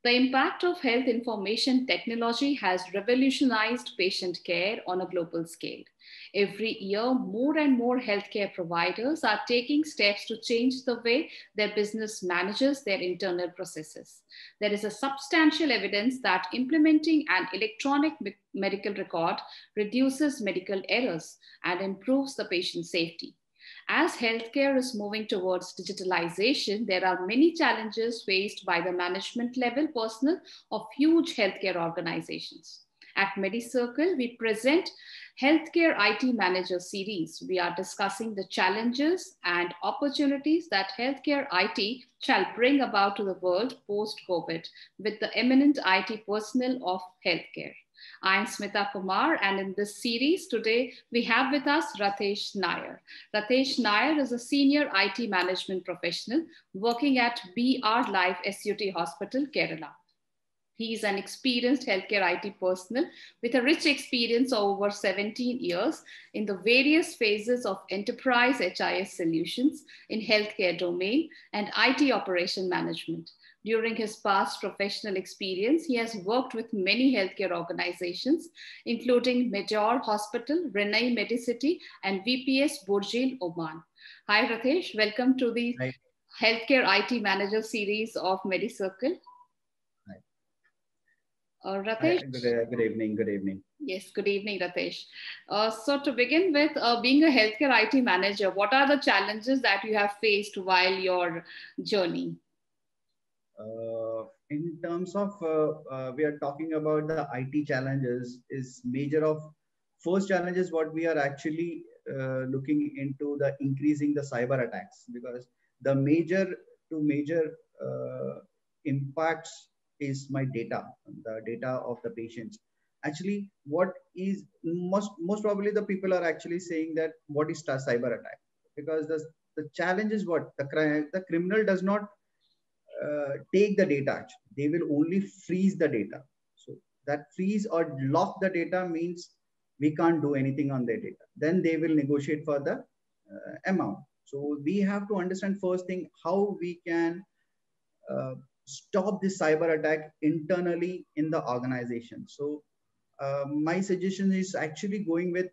The impact of health information technology has revolutionized patient care on a global scale. Every year, more and more healthcare providers are taking steps to change the way their business manages their internal processes. There is a substantial evidence that implementing an electronic medical record reduces medical errors and improves the patient safety. As healthcare is moving towards digitalization, there are many challenges faced by the management level personnel of huge healthcare organizations. At MediCircle, we present Healthcare IT Manager series. We are discussing the challenges and opportunities that healthcare IT shall bring about to the world post COVID with the eminent IT personnel of healthcare. I'm Smita Kumar, and in this series today, we have with us Rathesh Nair. Rathesh Nair is a senior IT management professional working at BR Life SUT Hospital, Kerala. He is an experienced healthcare IT personnel with a rich experience of over 17 years in the various phases of enterprise HIS solutions in healthcare domain and IT operation management. During his past professional experience, he has worked with many healthcare organizations, including Major Hospital, Renai Medicity, and VPS Burjil, Oman. Hi, Rathesh. Welcome to the Hi. Healthcare IT Manager series of MediCircle. Rathesh. Hi, good evening. Good evening. Yes, good evening, Rathesh. So to begin with, being a healthcare IT manager, what are the challenges that you have faced while your journey? In terms of, we are talking about the IT challenges is major of first challenges what we are actually looking into the increasing the cyber attacks, because the major impacts is my data, the data of the patients. Actually, what is most probably the people are actually saying that what is cyber attack, because the challenge is what the criminal does not take the data. They will only freeze the data. So that freeze or lock the data means we can't do anything on their data. Then they will negotiate for the amount. So we have to understand first thing how we can stop this cyber attack internally in the organization. So my suggestion is actually going with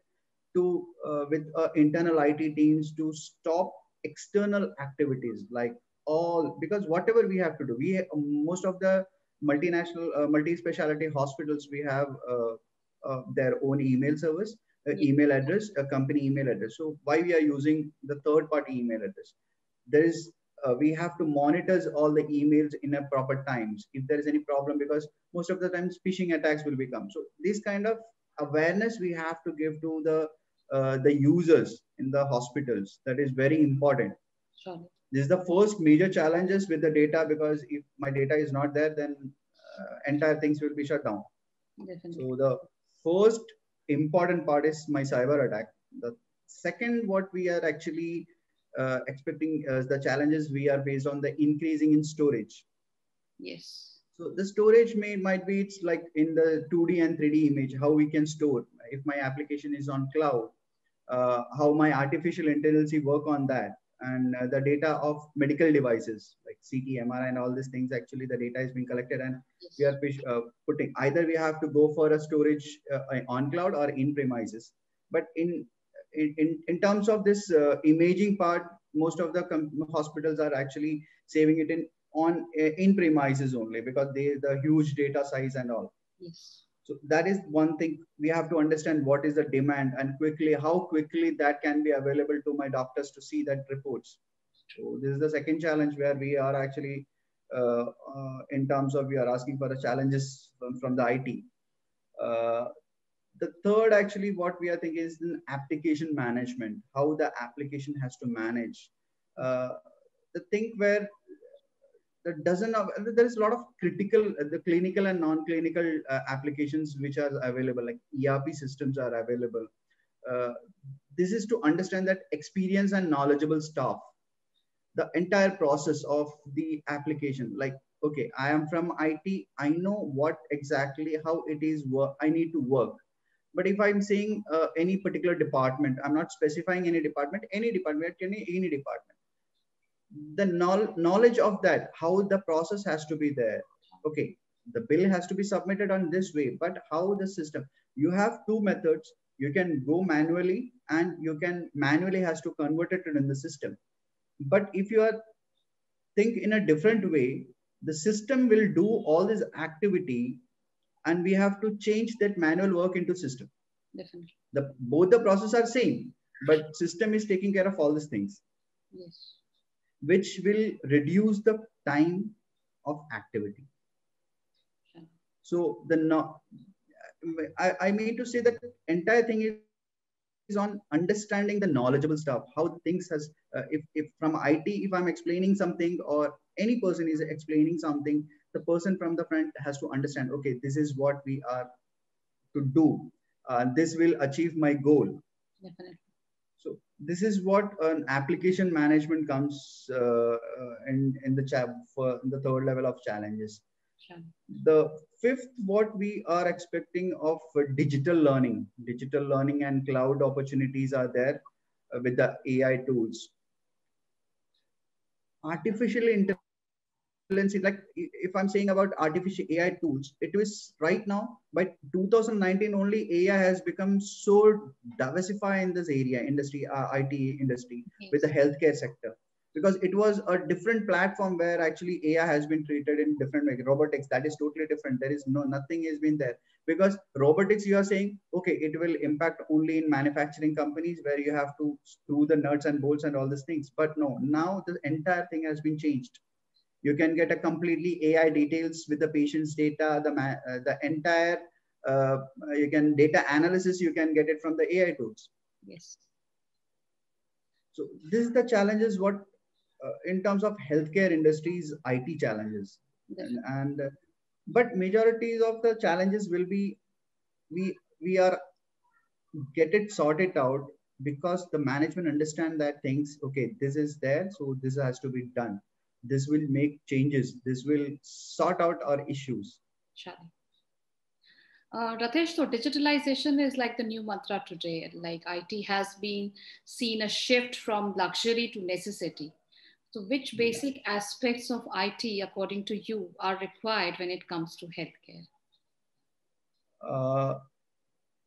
internal IT teams to stop external activities like all, because whatever we have to do, most of the multinational multi-specialty hospitals, we have their own email service, email address, a company email address. So why we are using the third-party email address? There is we have to monitor all the emails in a proper times if there is any problem, because most of the times phishing attacks will become. So this kind of awareness we have to give to the users in the hospitals. That is very important. Sure. This is the first major challenges with the data, because if my data is not there, then entire things will be shut down. Definitely. So the first important part is my cyber attack. The second, what we are actually expecting the challenges we are based on the increasing in storage. Yes. So the storage might be, it's like in the 2D and 3D image, how we can store. If my application is on cloud, how my artificial intelligence work on that, and the data of medical devices like CT, MRI, and all these things. Actually, the data is being collected, and we are putting, either we have to go for a storage on cloud or in premises. But in terms of this imaging part, most of the hospitals are actually saving it in premises only, because the huge data size and all. Yes. So that is one thing we have to understand, what is the demand, and how quickly that can be available to my doctors to see that reports. So this is the second challenge where we are actually in terms of, we are asking for the challenges from the IT. The third, actually, what we are thinking is application management, how the application has to manage. The thing where there is a lot of the clinical and non-clinical applications which are available, like ERP systems are available. This is to understand that experienced and knowledgeable staff, the entire process of the application. Like, okay, I am from IT, I know what exactly how it is I need to work. But if I'm saying any particular department, I'm not specifying any department, any department. The knowledge of that, how the process has to be there. Okay, The bill has to be submitted on this way, but how the system, you have two methods. You can go manually and you can manually has to convert it in the system. But if you are think in a different way, the system will do all this activity and we have to change that manual work into system. Definitely. Both the process are same, but system is taking care of all these things. Yes. Which will reduce the time of activity. Sure. So I mean to say that entire thing is on understanding the knowledgeable stuff, how things has, if from IT, if I'm explaining something or any person is explaining something, the person from the front has to understand, okay, this is what we are to do. This will achieve my goal. Definitely. So this is what an application management comes in the for the third level of challenges. Sure. The fifth, what we are expecting of digital learning and cloud opportunities are there with the AI tools. Artificial intelligence, like if I'm saying about artificial AI tools, it is right now by 2019 only AI has become so diversified in this area, industry, IT industry, Yes. with the healthcare sector. Because it was a different platform where actually AI has been treated in different way. Robotics, that is totally different. There is nothing has been there. Because robotics, you are saying, okay, it will impact only in manufacturing companies where you have to screw the nuts and bolts and all these things. But no, now the entire thing has been changed. You can get a completely AI details with the patient's data, the entire, you can data analysis, you can get it from the AI tools. Yes. So this is the challenges what in terms of healthcare industries, IT challenges, and but majorities of the challenges will be we are get it sorted out because the management understand that things, okay, this is there, so this has to be done. This will make changes. This will sort out our issues. Sure. Rathesh, so digitalization is like the new mantra today. Like IT has been seen a shift from luxury to necessity. So, which basic aspects of IT, according to you, are required when it comes to healthcare?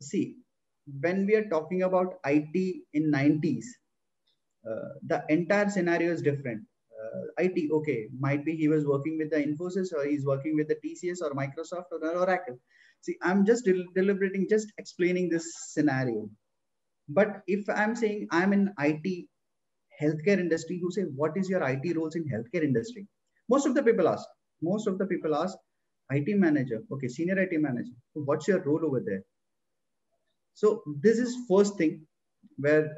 See, when we are talking about IT in 90s, the entire scenario is different. IT, okay, might be he was working with the Infosys or he's working with the TCS or Microsoft or Oracle. See, I'm just deliberating, just explaining this scenario. But if I'm saying I'm in IT healthcare industry, who say, what is your IT roles in healthcare industry? Most of the people ask, IT manager, okay, senior IT manager. What's your role over there? So this is first thing where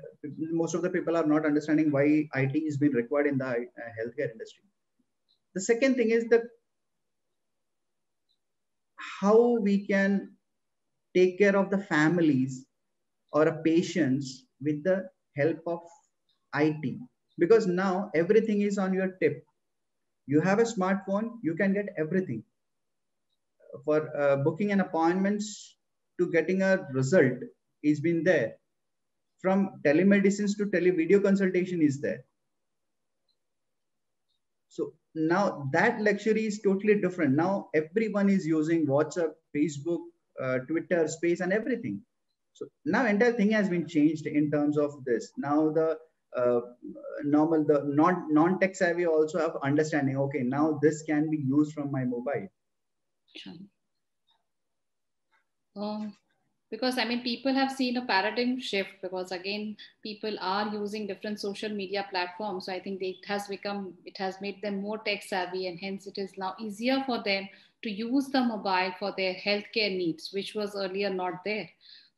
most of the people are not understanding why IT is being required in the healthcare industry. The second thing is that how we can take care of the families or a patients with the help of IT. Because now everything is on your tip. You have a smartphone, you can get everything. For booking an appointments to getting a result is been there. From telemedicines to video consultation is there. So now that luxury is totally different. Now everyone is using WhatsApp, Facebook, Twitter, Space, and everything. So now entire thing has been changed in terms of this. Now the the non-tech savvy also have understanding. Okay, now this can be used from my mobile. Sure. Because I mean, people have seen a paradigm shift because again, people are using different social media platforms. So I think it has made them more tech savvy, and hence it is now easier for them to use the mobile for their healthcare needs, which was earlier not there.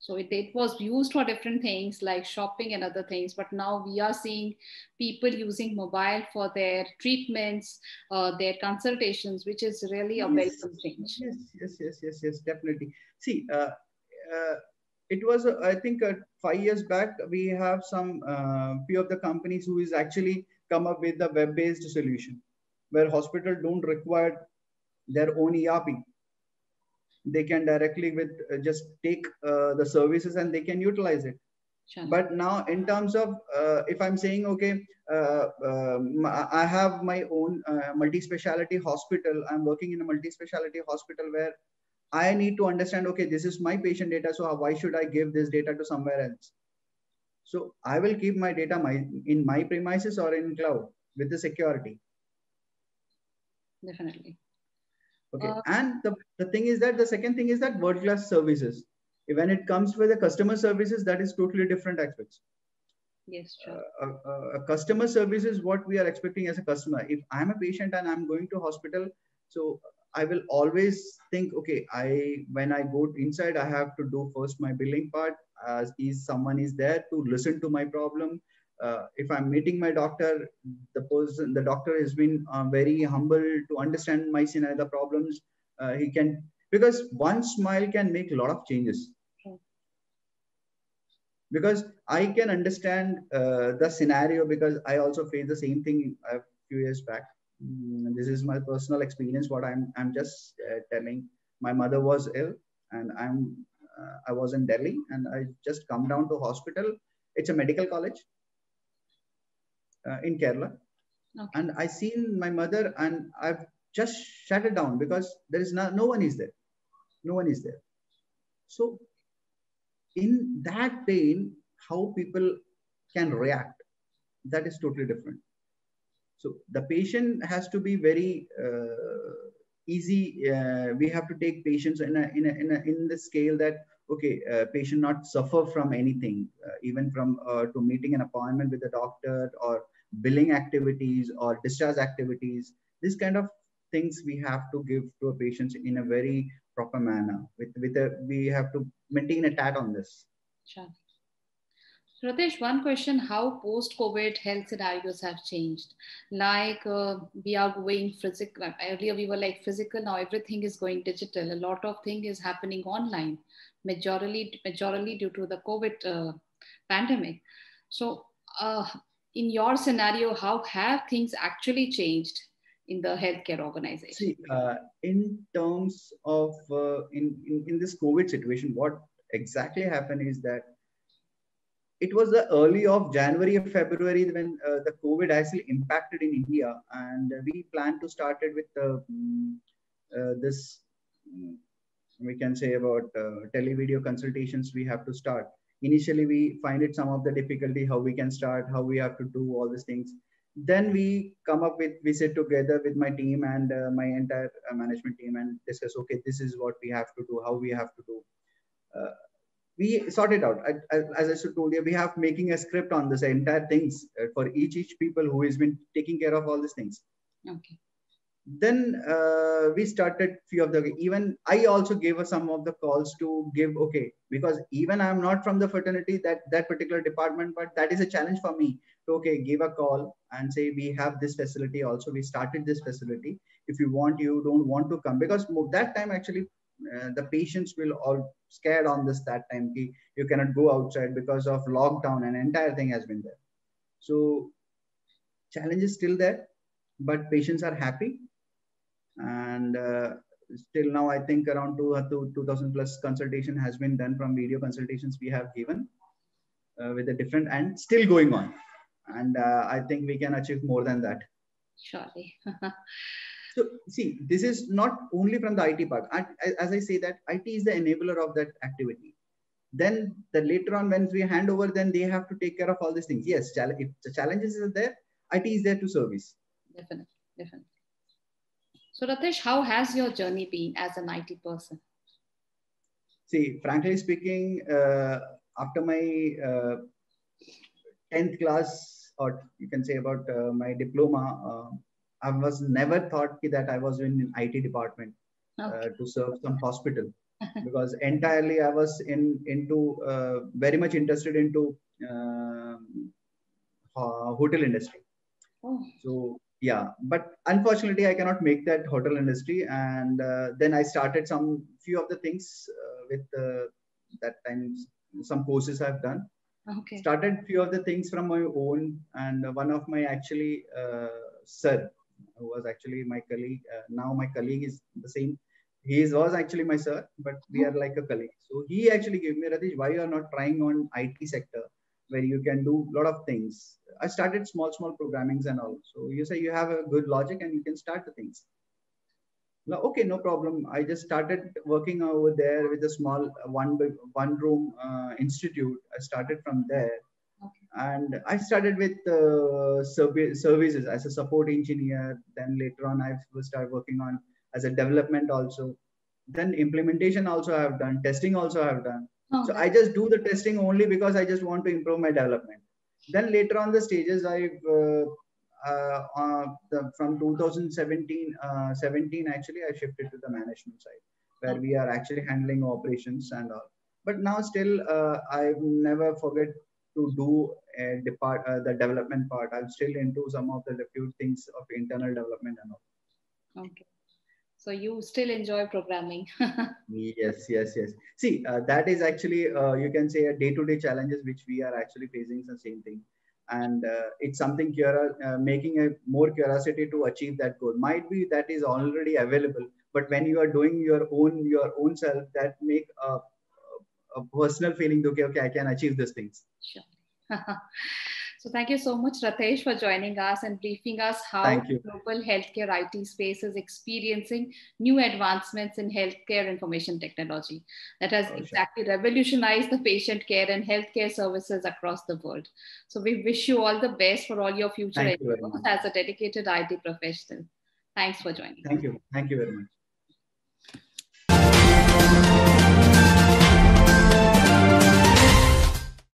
So it was used for different things like shopping and other things, but now we are seeing people using mobile for their treatments, their consultations, which is really a welcome change. Yes, definitely. See, it was, I think, 5 years back, we have some few of the companies who is actually come up with a web-based solution where hospital don't require their own ERP. They can directly with just take the services and they can utilize it. Sure. But now in terms of if I'm saying, okay, I have my own multi-speciality hospital, I'm working in a multi-speciality hospital where I need to understand, okay, this is my patient data, so why should I give this data to somewhere else? So I will keep my data in my premises or in cloud with the security. Definitely. Okay. And the thing is that the second thing is that world-class services. When it comes with the customer services, that is totally different aspects. Yes, sure. A customer service is what we are expecting as a customer. If I'm a patient and I'm going to hospital, so I will always think, okay, when I go inside, I have to do first my billing part. Is someone is there to listen to my problem? If I'm meeting my doctor, the doctor has been very humble to understand my scenario, the problems. He can, because one smile can make a lot of changes. Because I can understand the scenario, because I also faced the same thing a few years back. This is my personal experience. What I'm just telling. My mother was ill, and I was in Delhi, and I just come down to hospital. It's a medical college in Kerala, and I seen my mother, and I've just shut it down because there is no one is there, no one is there. So in that pain, how people can react, that is totally different. So the patient has to be very easy. We have to take patients in the scale that, okay, patient not suffer from anything, even from to meeting an appointment with the doctor, or billing activities or discharge activities. This kind of things we have to give to a patient in a very proper manner. We have to maintain a tat on this. Sure. Ritesh, one question: how post-COVID health scenarios have changed? Like we are going physical. Earlier we were like physical. Now everything is going digital. A lot of thing is happening online, majorly due to the COVID pandemic. So, in your scenario, how have things actually changed in the healthcare organization? See, in terms of in this COVID situation, what exactly happened is that it was the early of January or February when the COVID actually impacted in India, and we planned to start it with this. We can say about televideo consultations. We have to start. Initially, we find it some of the difficulty how we can start, how we have to do all these things. Then we sit together with my team and my entire management team and discuss. Okay, this is what we have to do, how we have to do. We sort it out. As I told you, we have making a script on this entire things for each people who has been taking care of all these things. Okay. Then we started few of the, even I also gave us some of the calls to give, okay, because even I'm not from the fraternity, that particular department, but that is a challenge for me to, okay, give a call and say, we have this facility also, we started this facility. If you don't want to come, because that time actually the patients will all scared on this, that time you cannot go outside because of lockdown, and entire thing has been there. So challenge is still there, but patients are happy. And still now I think around 2000 plus consultation has been done from video consultations we have given with a different, and still going on, and I think we can achieve more than that. Surely. So see, this is not only from the IT part. As I say that IT is the enabler of that activity. Then later on when we hand over, then they have to take care of all these things. Yes, if the challenges are there, IT is there to service. Definitely. So Ritesh, how has your journey been as an IT person? See, frankly speaking, after my 10th class, or you can say about my diploma, I was never thought that I was in an IT department to serve some hospital, because entirely I was into very much interested into hotel industry. So yeah, but unfortunately I cannot make that hotel industry, and then I started some few of the things with that time, some courses I've done. Started few of the things from my own, and one of my actually sir, who was actually my colleague, now my colleague is the same He was actually my sir, but we are like a colleague. So he actually gave me, Ratish, why you are not trying on IT sector where you can do a lot of things. I started small programmings and all. So you say you have a good logic and you can start the things. No, okay, no problem. I just started working over there with a small one room institute. I started from there, Okay. and I started with services as a support engineer. Then later on, I started working on as a development also. Then implementation also I have done. Testing also I have done. Oh, So I just do the testing only because I just want to improve my development. Then later on the stages, from 2017, 17 actually, I shifted to the management side where we are actually handling operations and all. But now still, I never forget to do the development part. I'm still into some of the few things of internal development and all. okay. So you still enjoy programming. Yes. See, that is actually, you can say, a day-to-day challenges which we are actually facing the same thing. And it's something making a more curiosity to achieve that goal. Might be that is already available, but when you are doing your own self, that make a personal feeling. Okay, I can achieve these things. Sure. So thank you so much, Rathesh, for joining us and briefing us how Thank you. the global healthcare IT space is experiencing new advancements in healthcare information technology that has exactly revolutionized the patient care and healthcare services across the world. So we wish you all the best for all your future endeavors as a dedicated IT professional. Thanks for joining. Thank you. Thank you very much.